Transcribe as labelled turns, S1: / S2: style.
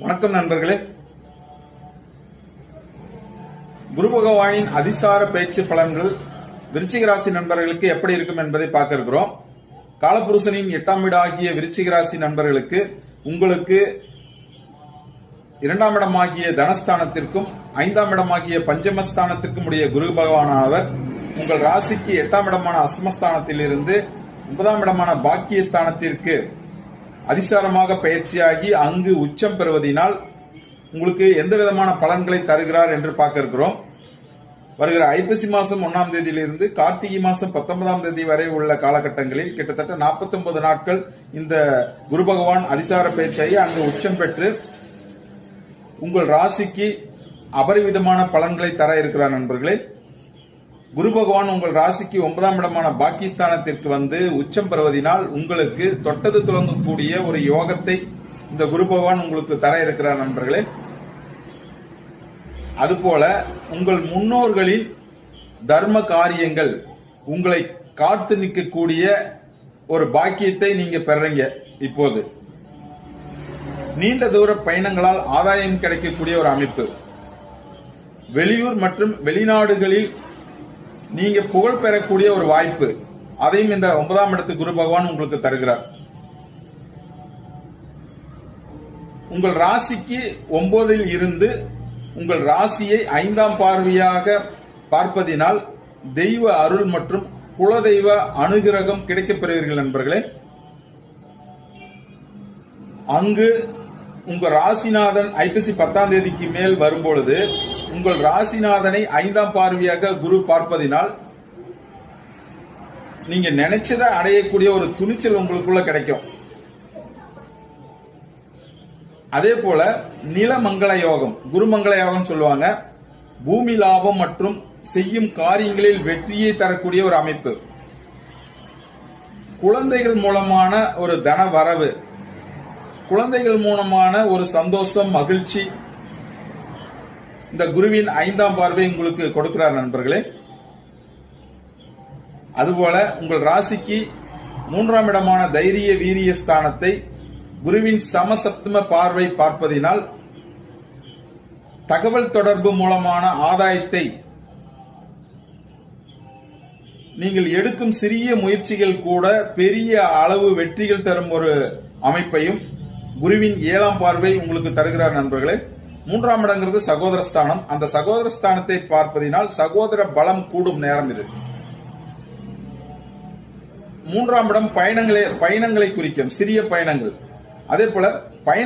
S1: வணக்கம் நண்பர்களே. குரு பகவானின் அதிசார பேச்சு பலன்கள் விருச்சிக ராசி நண்பர்களுக்கு எப்படி இருக்கும் என்பதை பார்க்க இருக்கிறோம். காலபுருஷனின் 8ஆம் வீடு ஆகிய விருச்சிக ராசி நண்பர்களுக்கு உங்களுக்கு 2ஆம் இடமாகிய தனஸ்தானத்திற்கும் 5ஆம் இடமாகிய பஞ்சமஸ்தானத்திற்கும் உடைய குரு பகவானவர் உங்கள் ராசிக்கு 8ஆம் இடமான அஸ்தமஸ்தானத்தில் இருந்து 9ஆம் இடமான பாக்கியஸ்தானத்திற்கு அதிசாரமாக பயிற்சியாகி அங்கு உச்சம் பெறுவதனால் உங்களுக்கு எந்த விதமான பலன்களை தருகிறார் என்று பார்க்க இருக்கிறோம். வருகிற ஐப்பசி மாசம் 1ஆம் தேதியிலிருந்து கார்த்திகை மாசம் 19ஆம் தேதி வரை உள்ள காலகட்டங்களில் கிட்டத்தட்ட 49 நாட்கள் இந்த குரு பகவான் அதிசார பயிற்சியாகி அங்கு உச்சம் பெற்று உங்கள் ராசிக்கு அபரிவிதமான பலன்களை தர இருக்கிறார் நண்பர்களே. குரு பகவான் உங்கள் ராசிக்கு 9ஆம் இடமான பாகிஸ்தானத்திற்கு வந்து உச்சம் பெறுவதனால் உங்களுக்கு தொட்டது துளங்கக்கூடிய ஒரு யோகத்தை இந்த குரு பகவான் உங்களுக்கு தர இருக்கிறார் நண்பர்களே. அதுபோல உங்கள் முன்னோர்களின் தர்ம காரியங்கள் உங்களை காத்து நிற்கக்கூடிய ஒரு பாக்கியத்தை நீங்க பெறீங்க. இப்போது நீண்ட தூர பயணங்களால் ஆதாயம் கிடைக்கக்கூடிய ஒரு அமைப்பு, வெளியூர் மற்றும் வெளிநாடுகளில் நீங்க புகழ் பெறக்கூடிய ஒரு வாய்ப்பு, அதையும் இந்த 9ஆம் இடத்து குரு பகவான் உங்களுக்கு தருகிறார். உங்கள் ராசிக்கு 9இல் இருந்து உங்கள் ராசியை 5ஆம் பார்வையாக பார்ப்பதினால் தெய்வ அருள் மற்றும் குலதெய்வ அனுகிரகம் கிடைக்கப் பெறுவீர்கள் நண்பர்களே. அங்கு உங்கள் ராசிநாதன் ஐப்பசி 10ஆம் தேதிக்கு மேல் வரும்பொழுது உங்கள் ராசிநாதனை 5ஆம் பார்வையாக குரு பார்ப்பதினால் நீங்க நினைச்சதை அடையக்கூடிய ஒரு துணிச்சல் உங்களுக்குள்ள கிடைக்கும். அதே போல நிலமங்கள யோகம், குருமங்கள யோகம் சொல்லுவாங்க. பூமி லாபம் மற்றும் செய்யும் காரியங்களில் வெற்றியை தரக்கூடிய ஒரு அமைப்பு, குழந்தைகள் மூலமான ஒரு தன வரவு, குழந்தைகள் மூலமான ஒரு சந்தோஷம், மகிழ்ச்சி இந்த குருவின் 5ஆம் பார்வை உங்களுக்கு கொடுக்கிறார் நண்பர்களே. அதுபோல உங்கள் ராசிக்கு 3ஆம் இடமான தைரிய வீரிய ஸ்தானத்தை குருவின் சமசப்தம பார்வை பார்ப்பதினால் தகவல் தொடர்பு மூலமான ஆதாயத்தை, நீங்கள் எடுக்கும் சிறிய முயற்சிகள் கூட பெரிய அளவு வெற்றிகள் தரும் ஒரு அமைப்பையும் குருவின் 7ஆம் பார்வை உங்களுக்கு தருகிறார் நண்பர்களே. 3ஆம் இடங்கிறது சகோதரஸ்தானம். அந்த சகோதரஸ்தானத்தை பார்ப்பதினால் சகோதர பலம் கூடும் நேரம் இது. 3ஆம் இடம் பயணங்களை குறிக்கும், சிறிய பயணங்கள். அதே போல பயண